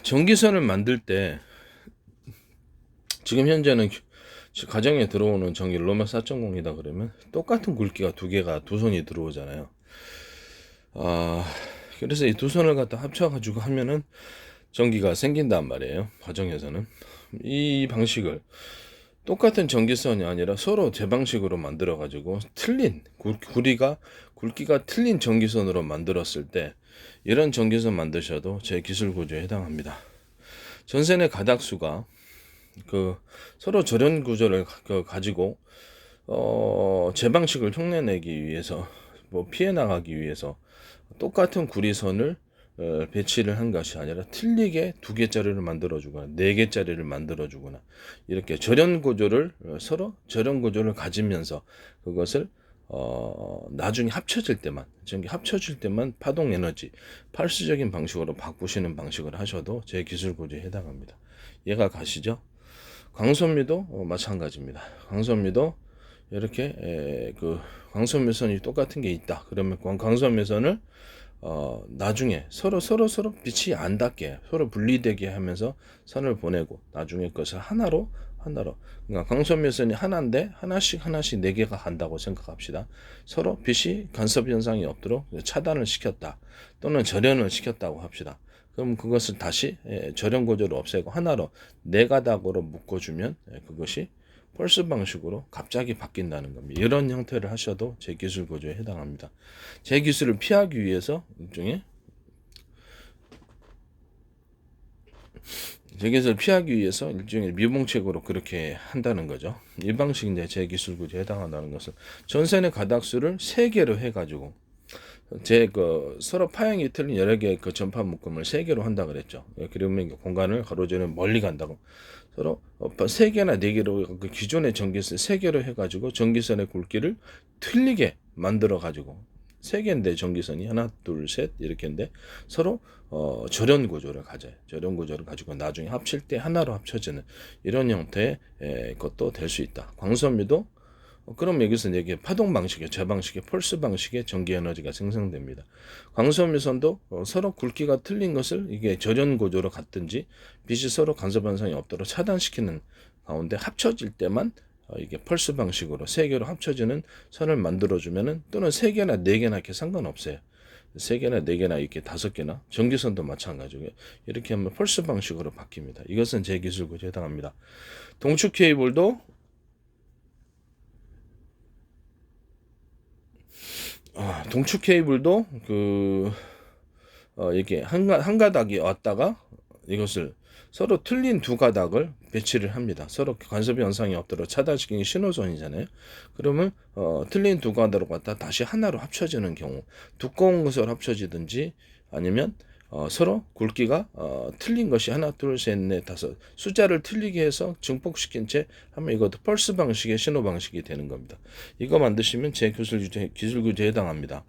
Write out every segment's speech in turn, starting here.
전기선을 만들 때 지금 현재는 가정에 들어오는 전기 로마 4.0이다 그러면 똑같은 굵기가 두 개가 두 손이 들어오잖아요. 아, 그래서 이 두 손을 갖다 합쳐가지고 하면은 전기가 생긴단 말이에요. 가정에서는 이 방식을 똑같은 전기선이 아니라 서로 제 방식으로 만들어 가지고 틀린 굵기가 틀린 전기선으로 만들었을 때 이런 전기선 만드셔도 제 기술 구조에 해당합니다. 전선의 가닥수가 그 서로 절연 구조를 가지고 제 방식을 흉내내기 위해서 뭐 피해 나가기 위해서 똑같은 구리선을 배치를 한 것이 아니라 틀리게 두 개짜리를 만들어주거나 네 개짜리를 만들어주거나 이렇게 절연 구조를 서로 절연 구조를 가지면서 그것을 나중에 합쳐질 때만 전기 합쳐질 때만 파동 에너지 팔수적인 방식으로 바꾸시는 방식을 하셔도 제 기술 구조에 해당합니다. 이해가 가시죠? 광선미도 마찬가지입니다. 광선미도 이렇게 그 광선미선이 똑같은 게 있다. 그러면 광선미선을 나중에 서로 빛이 안 닿게 서로 분리되게 하면서 선을 보내고 나중에 그것을 하나로 그러니까 광선미선이 하나인데 하나씩 네 개가 간다고 생각합시다. 서로 빛이 간섭 현상이 없도록 차단을 시켰다 또는 절연을 시켰다고 합시다. 그럼 그것을 다시 절연 구조를 없애고 하나로 네 가닥으로 묶어주면 그것이 펄스 방식으로 갑자기 바뀐다는 겁니다. 이런 형태를 하셔도 제 기술 구조에 해당합니다. 제 기술을 피하기 위해서 일종의 제 기술을 피하기 위해서 일종의 미봉책으로 그렇게 한다는 거죠. 이 방식이 이제 제 기술 구조에 해당한다는 것은 전선의 가닥수를 3개로 해가지고 제 그 서로 파형이 틀린 여러 개의 그 전파 묶음을 3개로 한다 그랬죠. 그러면 공간을 가로지르면 멀리 간다고. 서로 3개나 4개로 그 기존의 전기선 3개로 해가지고 전기선의 굵기를 틀리게 만들어 가지고 3개인데 전기선이 하나 둘 셋 이렇게인데 서로 절연 구조를 가져요. 절연 구조를 가지고 나중에 합칠 때 하나로 합쳐지는 이런 형태의 것도 될 수 있다. 광선미도 그럼 여기서 이게 파동 방식의 제 방식의 펄스 방식의 전기 에너지가 생성됩니다. 광선미선도 서로 굵기가 틀린 것을 이게 절연 구조로 갔든지 빛이 서로 간섭 현상이 없도록 차단시키는 가운데 합쳐질 때만 이게 펄스 방식으로 세 개로 합쳐지는 선을 만들어주면은 또는 세 개나 네 개나 이렇게 상관없어요. 세 개나 네 개나 이렇게 다섯 개나 전기선도 마찬가지고 이렇게 하면 펄스 방식으로 바뀝니다. 이것은 제 기술 구조에 해당합니다. 동축 케이블도 동축 케이블도 이렇게 한 가닥이 왔다가 이것을 서로 틀린 두 가닥을 배치를 합니다. 서로 간섭 현상이 없도록 차단시키는 신호선이잖아요. 그러면 틀린 두 가닥으로 갖다 다시 하나로 합쳐지는 경우 두꺼운 것을 합쳐지든지 아니면 서로 굵기가 틀린 것이 하나 둘셋넷 다섯 숫자를 틀리게 해서 증폭시킨 채 하면 이것도 펄스 방식의 신호 방식이 되는 겁니다. 이거 만드시면 제 기술 구조에 해당합니다.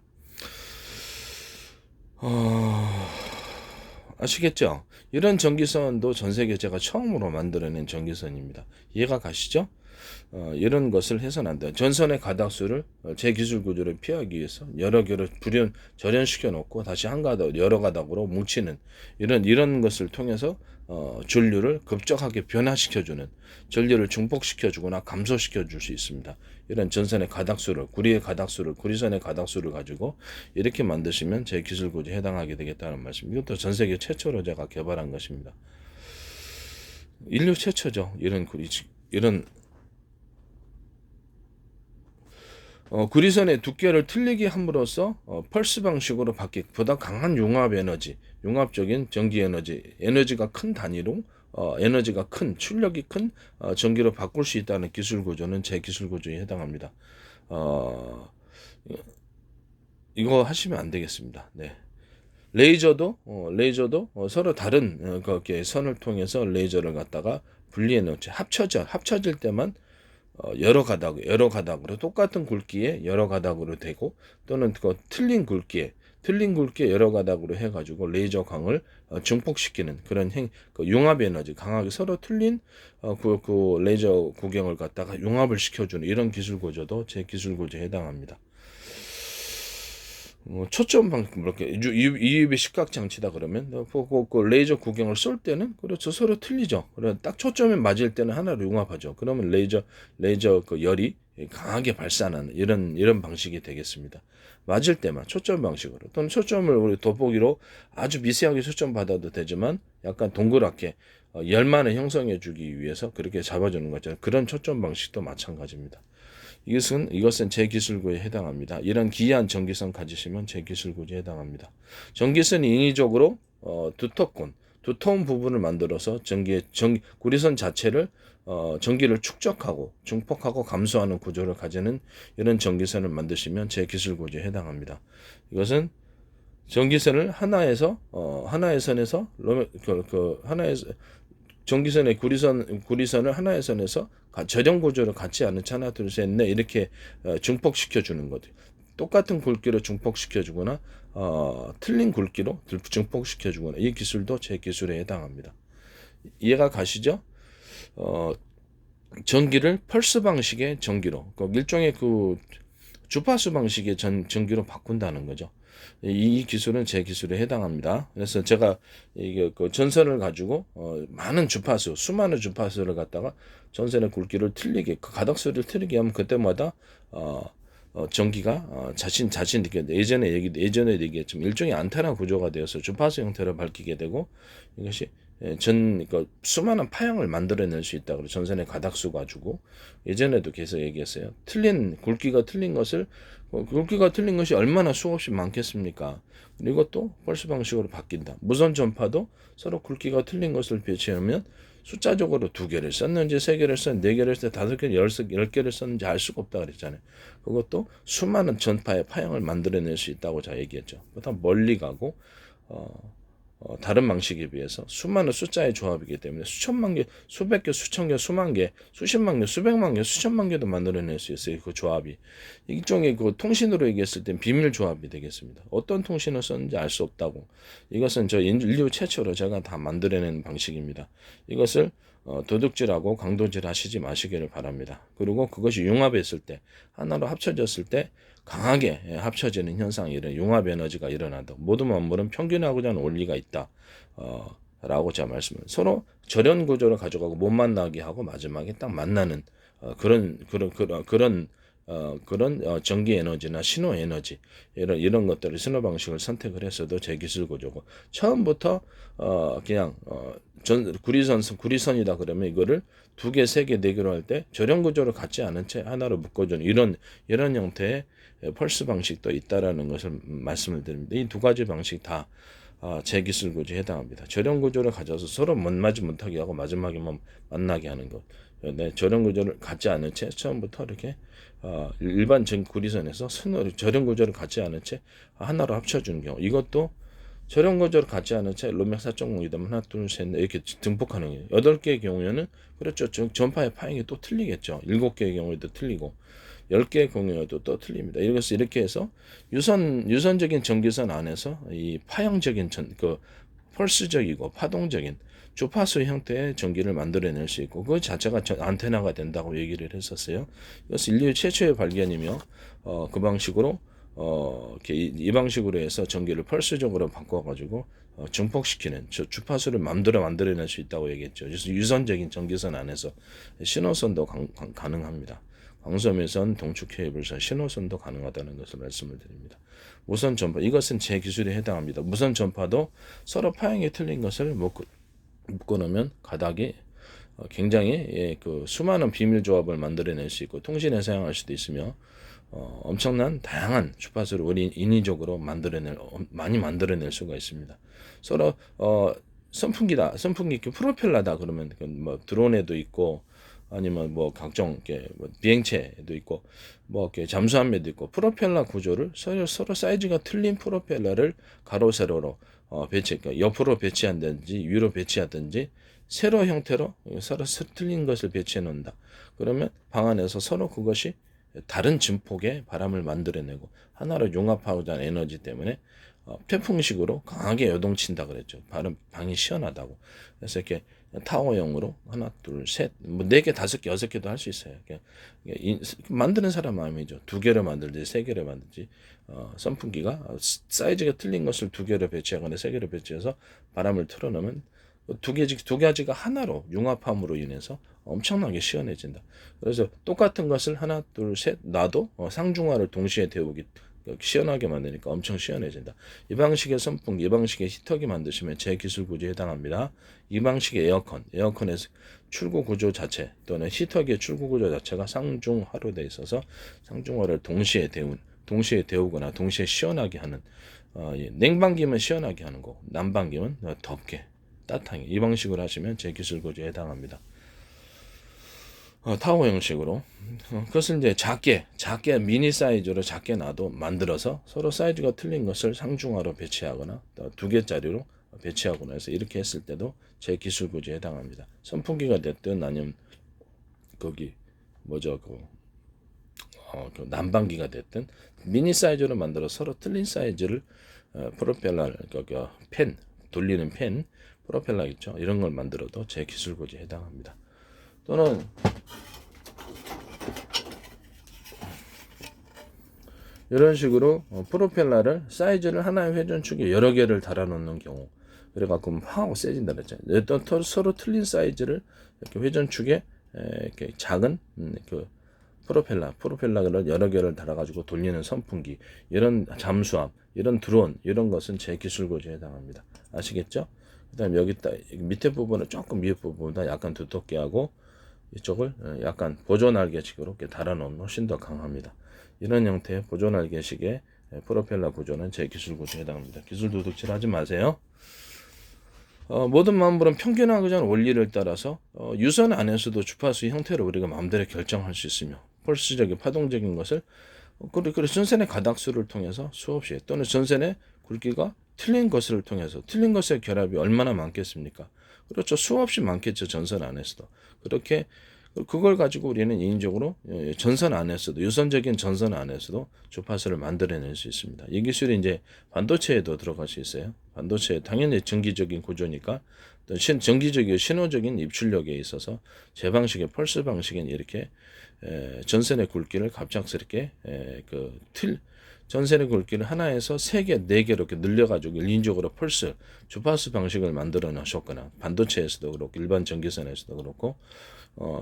아시겠죠? 이런 전기선도 전 세계 제가 처음으로 만들어낸 전기선입니다. 이해가 가시죠? 이런 것을 해서는 안 돼요. 전선의 가닥수를 제 기술 구조를 피하기 위해서 여러 개로 절연시켜 놓고 다시 한 가닥, 여러 가닥으로 뭉치는 이런 것을 통해서 전류를 급격하게 변화시켜주는 전류를 증폭시켜주거나 감소시켜 줄 수 있습니다. 이런 전선의 가닥수를 구리선의 가닥수를 가지고 이렇게 만드시면 제 기술 구조에 해당하게 되겠다는 말씀. 이것도 전 세계 최초로 제가 개발한 것입니다. 인류 최초죠. 이런 구리선의 두께를 틀리게 함으로써 펄스 방식으로 바뀌 보다 강한 융합적인 전기 에너지가 큰 단위로 에너지가 큰 출력이 큰 전기로 바꿀 수 있다는 기술 구조는 제 기술 구조에 해당합니다. 어, 이거 하시면 안 되겠습니다. 네. 레이저도 서로 다른 그렇게 선을 통해서 레이저를 갖다가 분리해 놓지 합쳐질 때만 여러 가닥으로 똑같은 굵기에 여러 가닥으로 되고 또는 그 틀린 굵기에 여러 가닥으로 해가지고 레이저 광을 증폭시키는 그런 그 융합 에너지 강하게 서로 틀린 그 레이저 구경을 갖다가 융합을 시켜주는 이런 기술 구조도 제 기술 구조에 해당합니다. 초점 이렇게 유입의 시각 장치다 그러면 그 레이저 구경을 쏠 때는 그렇죠 서로 틀리죠. 그래 딱 초점에 맞을 때는 하나로 융합하죠. 그러면 레이저 그 열이 강하게 발산하는 이런 방식이 되겠습니다. 맞을 때만 초점 방식으로 또는 초점을 우리 돋보기로 아주 미세하게 초점 받아도 되지만 약간 동그랗게 열만을 형성해 주기 위해서 그렇게 잡아주는 거죠. 그런 초점 방식도 마찬가지입니다. 이것은 제 기술구에 해당합니다. 이런 기이한 전기선 가지시면 제 기술구에 해당합니다. 전기선이 인위적으로 두터운 부분을 만들어서 구리선 자체를 전기를 축적하고 증폭하고 감소하는 구조를 가지는 이런 전기선을 만드시면 제 기술구에 해당합니다. 이것은 전기선을 하나의 선에서 전기선의 구리선을 하나의 선에서 저정 구조를 같지 않은 하나 둘셋넷 이렇게 증폭시켜 주는 거죠. 똑같은 굵기로 증폭시켜 주거나 틀린 굵기로 증폭시켜 주거나 이 기술도 제 기술에 해당합니다. 이해가 가시죠? 전기를 펄스 방식의 전기로 일종의 그 주파수 방식의 전기로 바꾼다는 거죠. 이 기술은 제 기술에 해당합니다. 그래서 제가 이게 그 전선을 가지고 많은 주파수, 수많은 주파수를 갖다가 전선의 굵기를 틀리게 그 가닥수를 틀리게 하면 그때마다 전기가 자신 예전에 얘기했지만 일종의 안테나 구조가 되어서 주파수 형태로 밝히게 되고 이것이 그러니까 수많은 파형을 만들어낼 수 있다. 그리고 전선의 가닥수 가지고 예전에도 계속 얘기했어요. 굵기가 틀린 것이 얼마나 수없이 많겠습니까? 그리고 또 펄스 방식으로 바뀐다. 무선 전파도 서로 굵기가 틀린 것을 배치하면 숫자적으로 2개를 썼는지 3개를 썼는지 4개를 썼는지 5개, 10개를 썼는지 알 수가 없다 그랬잖아요. 그것도 수많은 전파의 파형을 만들어낼 수 있다고 제가 얘기했죠. 보다 멀리 가고 다른 방식에 비해서 수많은 숫자의 조합이기 때문에 수천만 개, 수백 개, 수천 개, 수만 개, 수십만 개, 수백만 개, 수천만 개도 만들어낼 수 있어요. 그 조합이 일종의 그 통신으로 얘기했을 땐 비밀 조합이 되겠습니다. 어떤 통신을 썼는지 알 수 없다고. 이것은 저 인류 최초로 제가 다 만들어낸 방식입니다. 이것을 도둑질하고 강도질 하시지 마시기를 바랍니다. 그리고 그것이 융합했을 때 하나로 합쳐졌을 때 강하게 합쳐지는 현상이 이런 융합 에너지가 일어난다. 모든 만물은 평균하고자 하는 원리가 있다. 라고 제가 말씀을 서로 절연 구조를 가져가고 못 만나게 하고 마지막에 딱 만나는 그런 전기 에너지나 신호 에너지 이런 것들을 신호 방식을 선택을 했어도 제 기술 구조고 처음부터 그냥 구리선이다 그러면 이거를 2개, 3개, 4개로 할 때 절연 구조를 갖지 않은 채 하나로 묶어주는 이런 형태의 펄스 방식도 있다라는 것을 말씀을 드립니다. 이 2가지 방식 다 제 기술 구조에 해당합니다. 절연 구조를 가져서 서로 만나지 못하게 하고 마지막에만 만나게 하는 것. 절연 구조를 갖지 않은 채 처음부터 이렇게 일반 구리선에서 절연 구조를 갖지 않은 채 하나로 합쳐주는 경우 이것도 절연 구조를 갖지 않은 채 로맥 4.0이다면 하나 둘셋 이렇게 증폭하는 거예요. 8개의 경우에는 그렇죠. 전파의 파형이 또 틀리겠죠. 7개의 경우에도 틀리고 10개의 경우에도 또 틀립니다. 이렇게 해서 유선적인 전기선 안에서 이 파형적인 펄스적이고 파동적인 주파수 형태의 전기를 만들어낼 수 있고 그 자체가 안테나가 된다고 얘기를 했었어요. 이것은 인류 최초의 발견이며 그 방식으로 이 방식으로 해서 전기를 펄스적으로 바꿔가지고 증폭시키는 주파수를 만들어낼 수 있다고 얘기했죠. 그래서 유선적인 전기선 안에서 신호선도 가능합니다. 광섬유선, 동축케이블선, 신호선도 가능하다는 것을 말씀을 드립니다. 무선 전파 이것은 제 기술에 해당합니다. 무선 전파도 서로 파형이 틀린 것을 묶어놓으면 가닥이 굉장히 그 수많은 비밀 조합을 만들어낼 수 있고 통신에 사용할 수도 있으며 엄청난 다양한 주파수를 우리 인위적으로 많이 만들어낼 수가 있습니다. 서로 선풍기 프로펠러다 그러면 뭐 드론에도 있고 아니면 뭐 각종 비행체도 있고 뭐 잠수함에도 있고 프로펠러 구조를 서로 사이즈가 틀린 프로펠러를 가로 세로로 옆으로 배치한다든지 위로 배치하든지 세로 형태로 서로 틀린 것을 배치해 놓는다. 그러면 방 안에서 서로 그것이 다른 증폭의 바람을 만들어내고 하나로 융합하고자 하는 에너지 때문에 태풍식으로 강하게 요동친다 그랬죠. 방이 시원하다고. 그래서 이렇게 타워형으로 하나, 둘, 셋, 뭐 4개, 5개, 6개도 할 수 있어요. 만드는 사람 마음이죠. 2개를 만들지, 3개를 만들지. 선풍기가 사이즈가 틀린 것을 2개를 배치하거나 3개를 배치해서 바람을 틀어놓으면 두 가지가 하나로 융합함으로 인해서 엄청나게 시원해진다. 그래서 똑같은 것을 하나, 둘, 셋 놔도 상중하를 동시에 데우기 시원하게 만드니까 엄청 시원해진다. 이 방식의 선풍기, 이 방식의 히터기 만드시면 제 기술 구조에 해당합니다. 이 방식의 에어컨의 출구 구조 자체 또는 히터기의 출구 구조 자체가 상중하로 되어 있어서 상중하를 동시에 데우거나 동시에 시원하게 하는 냉방기면 시원하게 하는 거, 난방기면 덥게 따뜻하게 이 방식으로 하시면 제 기술 구조에 해당합니다. 타워 형식으로 그것을 이제 작게 미니 사이즈로 작게 만들어서 서로 사이즈가 틀린 것을 상중하로 배치하거나 2개짜리로 배치하거나 해서 이렇게 했을 때도 제 기술 구조에 해당합니다. 선풍기가 됐든 아니면 거기 그 난방기가 됐든 미니 사이즈로 만들어 서로 틀린 사이즈를 프로펠러 팬 돌리는 팬 프로펠러 있죠. 이런 걸 만들어도 제 기술 구조에 해당합니다. 또는 이런 식으로 프로펠러를 사이즈를 하나의 회전축에 여러 개를 달아놓는 경우 그래갖고 하고 세진다 그랬잖아요. 또 서로 틀린 사이즈를 이렇게 회전축에 이렇게 작은 그 프로펠러를 여러 개를 달아가지고 돌리는 선풍기 이런 잠수함 이런 드론 이런 것은 제 기술 구조에 해당합니다. 아시겠죠? 그다음 여기 밑에 부분은 조금 위에 부분보다 약간 두텁게 하고 이쪽을 약간 보조날개식으로 이렇게 달아놓으면 훨씬 더 강합니다. 이런 형태의 보조날개식의 프로펠러 구조는 제 기술 구조에 해당합니다. 기술 도둑질 하지 마세요. 모든 만물은 평균하고자 원리를 따라서 유선 안에서도 주파수 형태를 우리가 마음대로 결정할 수 있으며 펄스적인 파동적인 것을 그리고 전선의 가닥수를 통해서 수없이 또는 전선의 굵기가 틀린 것을 통해서 틀린 것의 결합이 얼마나 많겠습니까? 그렇죠. 수없이 많겠죠. 전선 안에서도. 그렇게 그걸 가지고 우리는 인위적으로 전선 안에서도 유선적인 전선 안에서도 주파수를 만들어낼 수 있습니다. 이 기술이 이제 반도체에도 들어갈 수 있어요. 반도체 당연히 전기적인 구조니까 또 전기적인 신호적인 입출력에 있어서 제 방식의 펄스 방식은 이렇게 전선의 굵기를 갑작스럽게 전선의 굵기를 하나에서 3개, 4개로 이렇게 늘려가지고 인위적으로 펄스, 주파수 방식을 만들어 놨었거나 반도체에서도 그렇고 일반 전기선에서도 그렇고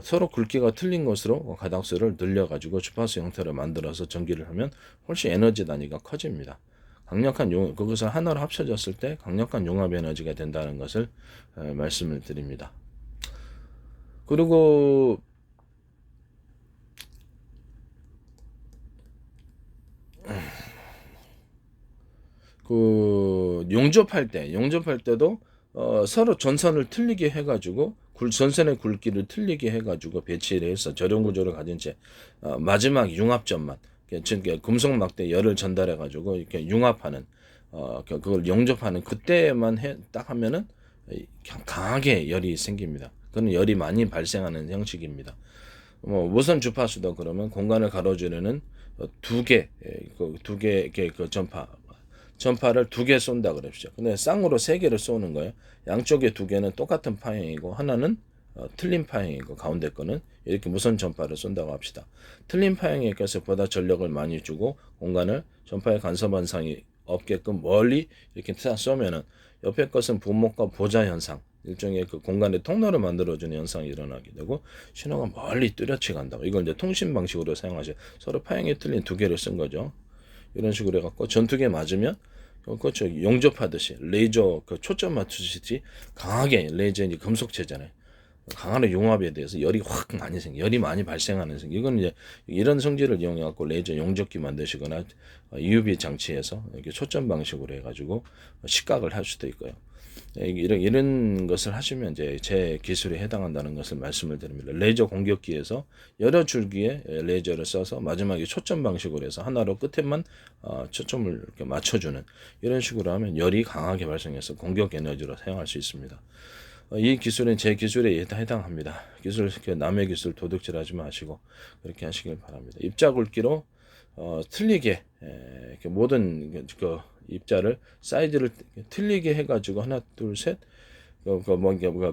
서로 굵기가 틀린 것으로 가닥수를 늘려가지고 주파수 형태를 만들어서 전기를 하면 훨씬 에너지 단위가 커집니다. 그것을 하나로 합쳐졌을 때 강력한 융합 에너지가 된다는 것을 말씀을 드립니다. 그리고 용접할 때도 서로 전선을 틀리게 해가지고 전선의 굵기를 틀리게 해가지고 배치를 해서 저렴 구조를 가진 채 마지막 융합점만 금속 막대 열을 전달해가지고 이렇게 융합하는 그걸 용접하는 그때만 딱 하면은 강하게 열이 생깁니다. 그건 열이 많이 발생하는 형식입니다. 무선 주파수도 그러면 공간을 가로지르는 두 개 그 전파를 2개 쏜다 그럽시죠. 근데 쌍으로 3개를 쏘는 거예요. 양쪽에 2개는 똑같은 파형이고 하나는 틀린 파형이고 가운데 거는 이렇게 무선 전파를 쏜다고 합시다. 틀린 파형에 껴서 보다 전력을 많이 주고 공간을 전파의 간섭 현상이 없게끔 멀리 이렇게 쏘면은 옆에 것은 분목과 보자 현상 일종의 그 공간의 통로를 만들어주는 현상이 일어나게 되고 신호가 멀리 뚜렷이 간다고. 이걸 이제 통신 방식으로 사용하죠. 서로 파형이 틀린 2개를 쓴 거죠. 이런 식으로 해갖고 전투기에 맞으면 그렇죠. 용접하듯이 레이저 초점 맞추듯이 강하게 레이저 이제 금속체잖아요. 강한 융합에 대해서 열이 열이 많이 발생하는 이건 이제 이런 성질을 이용해 갖고 레이저 용접기 만드시거나 UV 장치에서 이렇게 초점 방식으로 해가지고 식각을 할 수도 있고요. 이런 것을 하시면 이제 제 기술에 해당한다는 것을 말씀을 드립니다. 레이저 공격기에서 여러 줄기에 레이저를 써서 마지막에 초점 방식으로 해서 하나로 끝에만 초점을 이렇게 맞춰주는 이런 식으로 하면 열이 강하게 발생해서 공격 에너지로 사용할 수 있습니다. 이 기술은 제 기술에 해당합니다. 남의 기술 도둑질하지 마시고 그렇게 하시길 바랍니다. 입자 굵기로 틀리게 모든 입자를 사이즈를 틀리게 해가지고 하나 둘 셋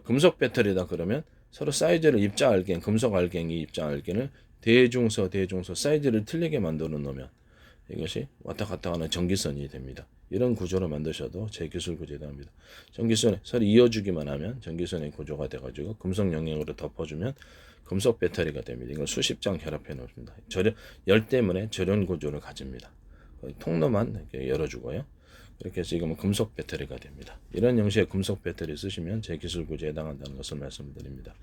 금속 배터리다 그러면 서로 사이즈를 입자 알갱 금속 알갱이 입자 알갱을 대중소 사이즈를 틀리게 만들어 놓으면 이것이 왔다 갔다 하는 전기선이 됩니다. 이런 구조로 만드셔도 제기술 구조가 됩니다. 전기선에 서로 이어주기만 하면 전기선의 구조가 돼가지고 금속 영역으로 덮어주면 금속 배터리가 됩니다. 이걸 수십 장 결합해 놓습니다. 열 때문에 절연 구조를 가집니다. 통로만 이렇게 열어주고요. 이렇게 해서 이거는 금속 배터리가 됩니다. 이런 형식의 금속 배터리 쓰시면 제기술 구조에 해당한다는 것을 말씀드립니다.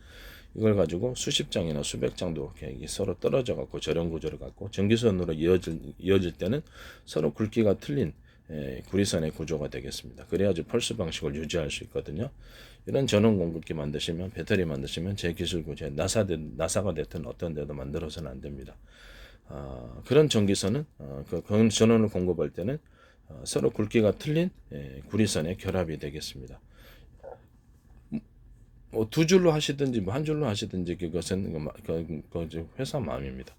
이걸 가지고 수십 장이나 수백 장도 이렇게 서로 떨어져 갖고 절연 구조를 갖고 전기선으로 이어질 때는 서로 굵기가 틀린 구리선의 구조가 되겠습니다. 그래야지 펄스 방식을 유지할 수 있거든요. 이런 전원 공급기 만드시면 배터리 만드시면 제기술 구조에 나사가 됐든 어떤 데도 만들어서는 안 됩니다. 그런 전기선은 그 전원을 공급할 때는 서로 굵기가 틀린 구리선의 결합이 되겠습니다. 두 줄로 하시든지 한 줄로 하시든지 그것은 회사 마음입니다.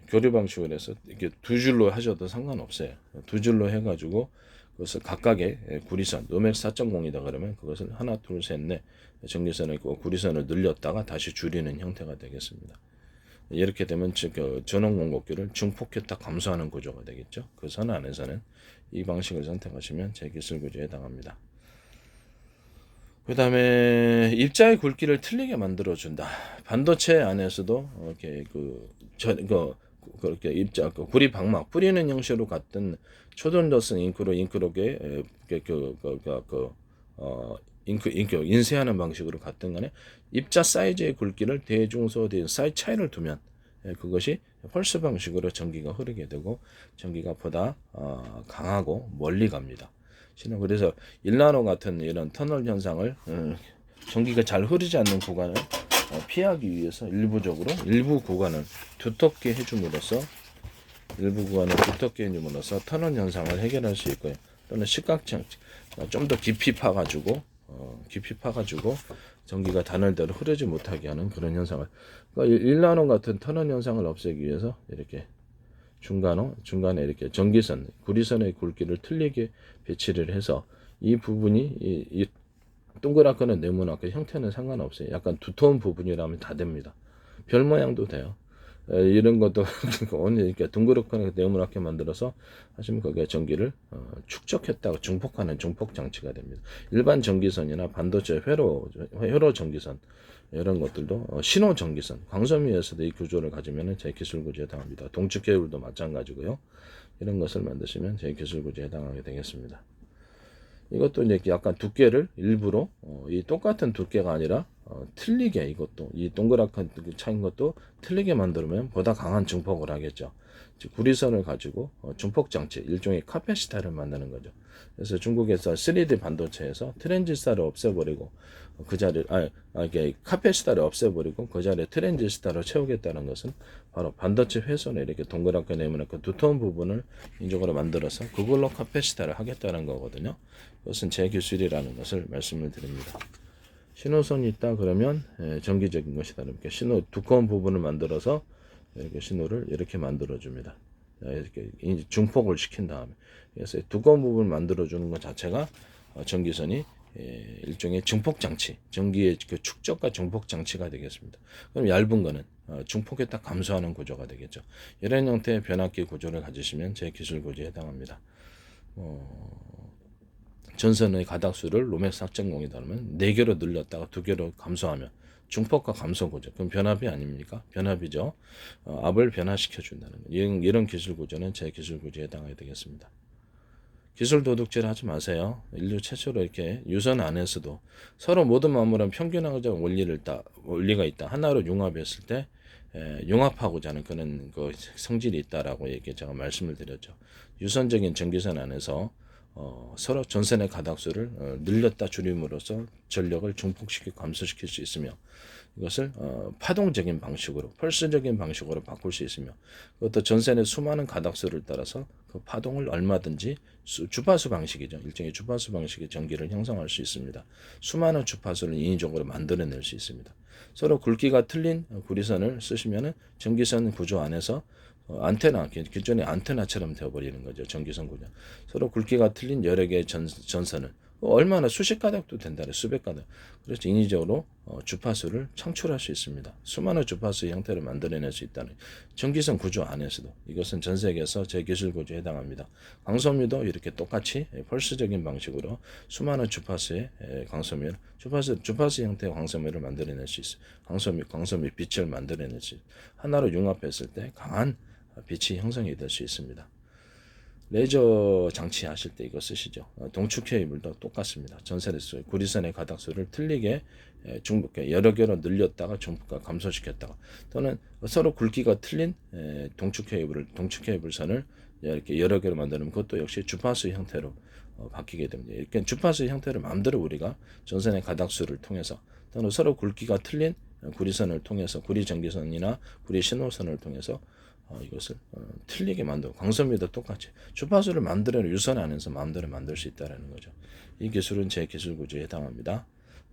교류 방식을 해서 이렇게 두 줄로 하셔도 상관없어요. 두 줄로 해가지고 그것을 각각의 구리선 노맥 4.0이다 그러면 그것을 하나 둘 셋 넷 전기선을 구리선을 늘렸다가 다시 줄이는 형태가 되겠습니다. 이렇게 되면 전원 공급기를 중폭했다 감소하는 구조가 되겠죠. 그 선 안에서는 이 방식을 선택하시면 제기술 구조에 해당합니다. 그 다음에 입자의 굵기를 틀리게 만들어준다. 반도체 안에서도 이렇게 그렇게 입자 구리 방막 뿌리는 형식으로 같은 초전도성 잉크로게 인쇄하는 방식으로 같은 간에 입자 사이즈의 굵기를 대중소 사이즈 차이를 두면 그것이 펄스 방식으로 전기가 흐르게 되고 전기가 보다 강하고 멀리 갑니다. 그래서 1나노 같은 이런 터널 현상을 전기가 잘 흐르지 않는 구간을 피하기 위해서 일부 구간을 두텁게 해줌으로써 터널 현상을 해결할 수 있고요. 또는 식각청 좀 더 깊이 파가지고 전기가 단월대로 흐르지 못하게 하는 그런 현상을 1나노 같은 터널 현상을 없애기 위해서 이렇게 중간에 이렇게 전기선, 구리선의 굵기를 틀리게 배치를 해서 이 부분이 이 동그랗거나 네모나게 형태는 상관없어요. 약간 두터운 부분이라면 다 됩니다. 별 모양도 돼요. 이런 것도 이렇게 둥그렇거나 네모나게 만들어서 하시면 거기에 전기를 축적했다가 중폭하는 중폭 장치가 됩니다. 일반 전기선이나 반도체 회로 전기선 이런 것들도 신호 전기선, 광섬유에서도 이 구조를 가지면 제기술 구조에 해당합니다. 동축 케이블도 마찬가지고요. 이런 것을 만드시면 제기술 구조에 해당하게 되겠습니다. 이것도 이제 약간 두께를 일부러 이 똑같은 두께가 아니라 틀리게 이것도 이 동그랗게 차인 것도 틀리게 만들면 보다 강한 중폭을 하겠죠. 즉 구리선을 가지고 중폭 장치 일종의 카페시타를 만드는 거죠. 그래서 중국에서 3D 반도체에서 트랜지스타를 없애버리고 그 자리에 이게 카페시타를 없애버리고 그 자리에 트랜지스타를 채우겠다는 것은 바로 반도체 회선에 이렇게 동그랗게 네모나게 두터운 부분을 인적으로 만들어서 그걸로 카페시타를 하겠다는 거거든요. 그것은 제 기술이라는 것을 말씀을 드립니다. 신호선이 있다 그러면 정기적인 것이다. 이렇게 두꺼운 부분을 만들어서 이렇게 신호를 이렇게 만들어 줍니다. 이렇게 중폭을 시킨 다음에 그래서 두꺼운 부분을 만들어 주는 것 자체가 전기선이 일종의 중폭 장치, 전기의 그 축적과 중폭 장치가 되겠습니다. 그럼 얇은 거는 중폭에 딱 감소하는 구조가 되겠죠. 이런 형태의 변압기 구조를 가지시면 제 기술 구조에 해당합니다. 전선의 가닥수를 로맥 4.0이다 그러면 4개로 늘렸다가 2개로 감소하면 중폭과 감소 구조. 그럼 변압이 아닙니까? 변압이죠. 압을 변화시켜 준다는 거. 이런 기술 구조는 제 기술 구조에 해당하게 되겠습니다. 기술 도둑질 하지 마세요. 인류 최초로 이렇게 유선 안에서도 서로 모든 만물은 평균화적 원리가 있다. 하나로 융합했을 때 융합하고자 하는 그런 성질이 있다라고 제가 말씀을 드렸죠. 유선적인 전기선 안에서 서로 전선의 가닥수를 늘렸다 줄임으로써 전력을 중폭시키고 감소시킬 수 있으며 이것을 파동적인 방식으로 펄스적인 방식으로 바꿀 수 있으며 그것도 전선의 수많은 가닥수를 따라서 그 파동을 얼마든지 주파수 방식이죠. 일종의 주파수 방식의 전기를 형성할 수 있습니다. 수많은 주파수를 인위적으로 만들어낼 수 있습니다. 서로 굵기가 틀린 구리선을 쓰시면은 전기선 구조 안에서 안테나, 기존의 안테나처럼 되어버리는 거죠. 전기선 구조. 서로 굵기가 틀린 여러 개의 전선을 얼마나 수십 가닥도 된다래, 수백 가닥. 그래서 인위적으로 주파수를 창출할 수 있습니다. 수많은 주파수의 형태를 만들어낼 수 있다는 전기선 구조 안에서도 이것은 전 세계에서 제 기술 구조에 해당합니다. 광섬유도 이렇게 똑같이 펄스적인 방식으로 수많은 주파수의 광섬유, 주파수 형태의 광섬유를 만들어낼 수 있어요. 광섬유 빛을 만들어낼 수 있어요. 하나로 융합했을 때 강한 빛이 형성이 될 수 있습니다. 레이저 장치 하실 때 이거 쓰시죠. 동축 케이블도 똑같습니다. 전선에서 구리선의 가닥수를 틀리게 중복해 여러 개로 늘렸다가 중복과 감소시켰다가 또는 서로 굵기가 틀린 동축 케이블선을 이렇게 여러 개로 만드는 것도 역시 주파수 형태로 바뀌게 됩니다. 이렇게 주파수 형태를 마음대로 우리가 전선의 가닥수를 통해서 또는 서로 굵기가 틀린 구리선을 통해서 구리 전기선이나 구리 신호선을 통해서 이것을 틀리게 만들고 광섬유도 똑같이 주파수를 만들어내는 유선 안에서 마음대로 만들 수 있다는 거죠. 이 기술은 제 기술 구조에 해당합니다.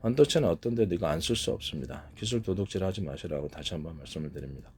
반도체는 어떤 데도 이거 안 쓸 수 없습니다. 기술 도둑질 하지 마시라고 다시 한번 말씀을 드립니다.